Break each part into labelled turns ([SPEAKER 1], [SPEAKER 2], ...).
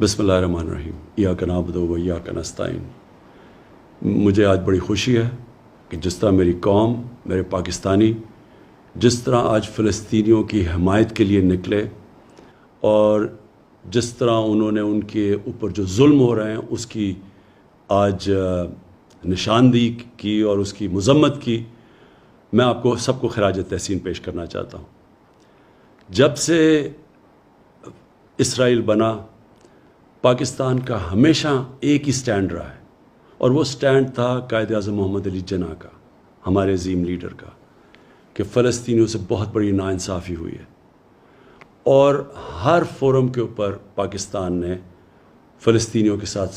[SPEAKER 1] बिस्मिल्लाहिर्रहमानिर्रहीम इय्याका नअबुदु व इय्याका नस्तईन। मुझे आज बड़ी खुशी है कि जिस तरह मेरी कौम, मेरे पाकिस्तानी जिस तरह आज फ़लस्तीनियों की हिमायत के लिए निकले और जिस तरह उन्होंने उनके ऊपर जो जुल्म हो रहे हैं उसकी आज निशानदेही की और उसकी मज़म्मत की, मैं आपको सबको खिराज तहसीन पेश करना चाहता हूँ। जब से इसराइल बना, पाकिस्तान का हमेशा एक ही स्टैंड रहा है और वो स्टैंड था कायद-ए-आज़म मोहम्मद अली जिन्ना का, हमारे अजीम लीडर का, कि फ़लस्तीनियों से बहुत बड़ी नाइंसाफ़ी हुई है और हर फोरम के ऊपर पाकिस्तान ने फ़लस्तीनियों के साथ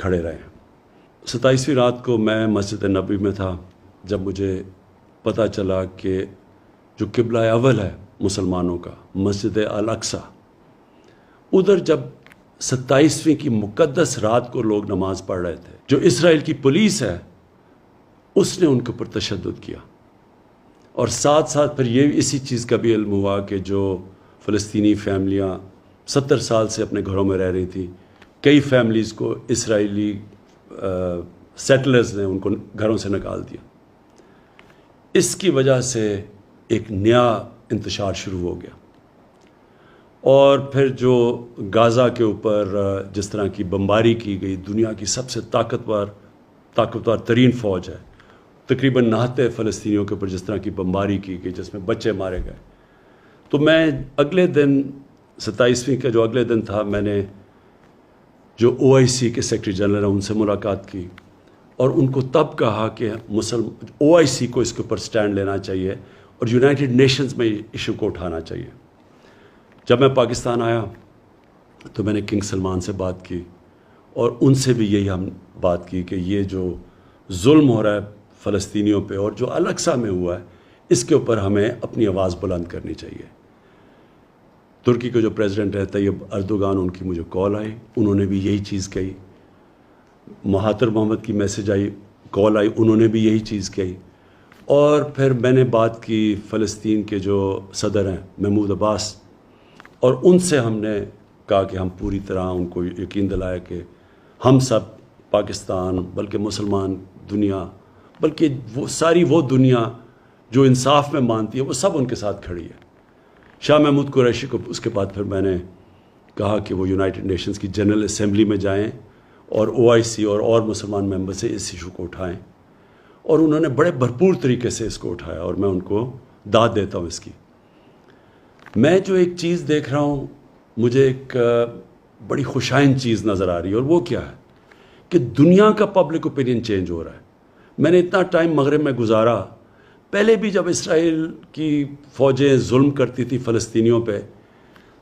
[SPEAKER 1] खड़े रहे हैं। 27वीं रात को मैं मस्जिद नबी में था जब मुझे पता चला कि जो क़िबला अव्वल है मुसलमानों का, मस्जिद अल अक्सा, उधर जब 27वीं की मुक़द्दस रात को लोग नमाज़ पढ़ रहे थे, जो इसराइल की पुलिस है उसने उनके ऊपर तशद्दुद किया। और साथ साथ फिर ये इसी चीज़ का भी इल्म हुआ कि जो फ़लस्तीनी फैमिलियाँ 70 साल से अपने घरों में रह रही थी, कई फैमिलीज़ को इसराइली सेटलर्स ने उनको घरों से निकाल दिया। इसकी वजह से एक नया इंतशार शुरू हो गया और फिर जो गाज़ा के ऊपर जिस तरह की बमबारी की गई, दुनिया की सबसे ताकतवर तरीन फ़ौज है, तकरीबन 69 फ़लस्तीनियों के ऊपर जिस तरह की बमबारी की गई जिसमें बच्चे मारे गए, तो मैं अगले दिन 27वीं का जो अगले दिन था, मैंने जो OIC के सेक्रेटरी जनरल हैं उनसे मुलाकात की और उनको तब कहा कि OIC को इसके ऊपर स्टैंड लेना चाहिए और यूनाइटेड नेशंस में इशू को उठाना चाहिए। जब मैं पाकिस्तान आया तो मैंने किंग सलमान से बात की और उनसे भी यही हम बात की कि ये जो जुल्म हो रहा है फ़लस्तीनियों पे और जो अल अक्सा में हुआ है, इसके ऊपर हमें अपनी आवाज़ बुलंद करनी चाहिए। तुर्की के जो प्रेसिडेंट है तैयब अर्दोगान, उनकी मुझे कॉल आई, उन्होंने भी यही चीज़ कही। महातिर मोहम्मद की मैसेज आई, कॉल आई, उन्होंने भी यही चीज़ कही। और फिर मैंने बात की फ़लस्तीन के जो सदर हैं महमूद अब्बास, और उनसे हमने कहा कि हम पूरी तरह उनको यकीन दिलाया कि हम सब पाकिस्तान, बल्कि मुसलमान दुनिया, बल्कि वो सारी वो दुनिया जो इंसाफ में मानती है, वो सब उनके साथ खड़ी है। शाह महमूद कुरैशी को उसके बाद फिर मैंने कहा कि वो यूनाइटेड नेशंस की जनरल असेंबली में जाएं और OIC और मुसलमान मेंबर से इस इशू को उठाएं, और उन्होंने बड़े भरपूर तरीके से इसको उठाया और मैं उनको दाद देता हूँ इसकी। मैं जो एक चीज़ देख रहा हूँ, मुझे एक बड़ी खुशाइन चीज़ नज़र आ रही है और वो क्या है कि दुनिया का पब्लिक ओपिनियन चेंज हो रहा है। मैंने इतना टाइम मगरिब में गुजारा, पहले भी जब इसराइल की फ़ौजें जुल्म करती थी फ़लस्तीनियों पे,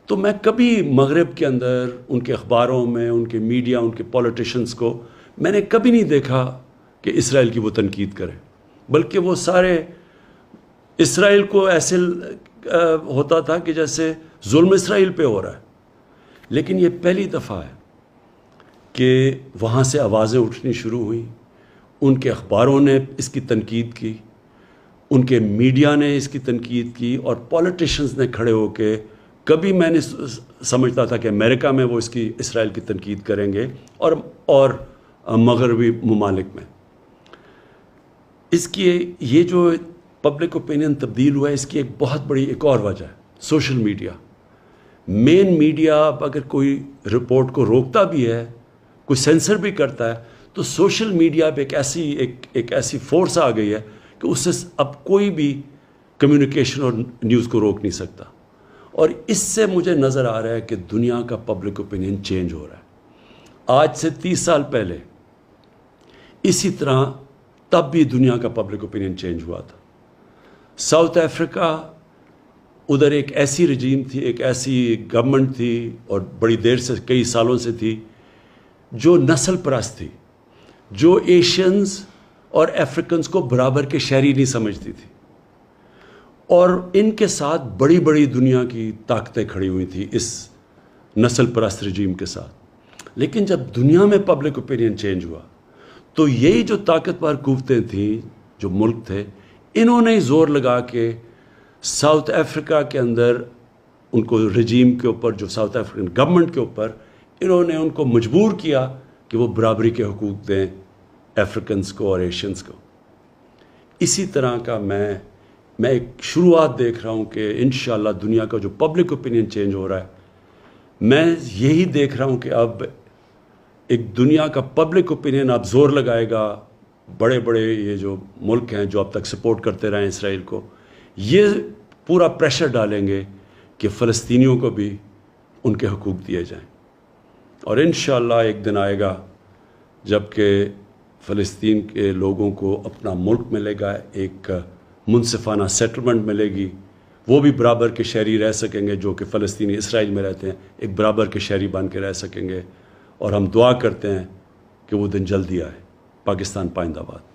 [SPEAKER 1] तो मैं कभी मगरिब के अंदर उनके अखबारों में, उनके मीडिया, उनके पॉलिटिशियंस को मैंने कभी नहीं देखा कि इसराइल की वो तनकीद करें, बल्कि वो सारे इसराइल को ऐसे होता था कि जैसे जुल्म इसराइल पे हो रहा है। लेकिन ये पहली दफ़ा है कि वहाँ से आवाज़ें उठनी शुरू हुई, उनके अखबारों ने इसकी तनकीद की, उनके मीडिया ने इसकी तनकीद की और पॉलिटिशियंस ने खड़े होके, कभी मैंने समझता था कि अमेरिका में वो इसकी इसराइल की तनकीद करेंगे और मगरबी ममालिक में। इसकी ये जो पब्लिक ओपिनियन तब्दील हुआ है, इसकी एक बहुत बड़ी एक और वजह है सोशल मीडिया। मेन मीडिया अगर कोई रिपोर्ट को रोकता भी है, कोई सेंसर भी करता है, तो सोशल मीडिया पे एक ऐसी फोर्स आ गई है कि उससे अब कोई भी कम्युनिकेशन और न्यूज़ को रोक नहीं सकता। और इससे मुझे नज़र आ रहा है कि दुनिया का पब्लिक ओपिनियन चेंज हो रहा है। आज से 30 साल पहले इसी तरह तब भी दुनिया का पब्लिक ओपिनियन चेंज हुआ था। साउथ अफ्रीका, उधर एक ऐसी रजीम थी, एक ऐसी गवर्नमेंट थी और बड़ी देर से, कई सालों से थी, जो नस्ल परस्त थी, जो एशियंस और अफ्रीकन्स को बराबर के शहरी नहीं समझती थी और इनके साथ बड़ी बड़ी दुनिया की ताकतें खड़ी हुई थी इस नस्ल परस्त रजीम के साथ। लेकिन जब दुनिया में पब्लिक ओपिनियन चेंज हुआ तो यही जो ताकतवर कुव्वतें थी, जो मुल्क थे, इन्होंने ज़ोर लगा के साउथ अफ्रीका के अंदर उनको रजीम के ऊपर, जो साउथ अफ्रीकन गवर्नमेंट के ऊपर انہوں نے ان کو مجبور کیا کہ وہ برابری کے حقوق دیں افریقنس کو اور ایشینز کو. اسی طرح کا میں ایک شروعات دیکھ رہا ہوں کہ انشاءاللہ دنیا کا جو پبلک اوپینین چینج ہو رہا ہے، میں یہی دیکھ رہا ہوں کہ اب ایک دنیا کا پبلک اوپینین اب زور لگائے گا. بڑے بڑے یہ جو ملک ہیں جو اب تک سپورٹ کرتے رہے ہیں اسرائیل کو، یہ پورا پریشر ڈالیں گے کہ فلسطینیوں کو بھی ان کے حقوق دیے جائیں. اور انشاءاللہ ایک دن آئے گا جب کہ فلسطین کے لوگوں کو اپنا ملک ملے گا، ایک منصفانہ سیٹلمنٹ ملے گی، وہ بھی برابر کے شہری رہ سکیں گے جو کہ فلسطینی اسرائیل میں رہتے ہیں، ایک برابر کے شہری بن کے رہ سکیں گے. اور ہم دعا کرتے ہیں کہ وہ دن جلدی آئے. پاکستان پائندہ باد.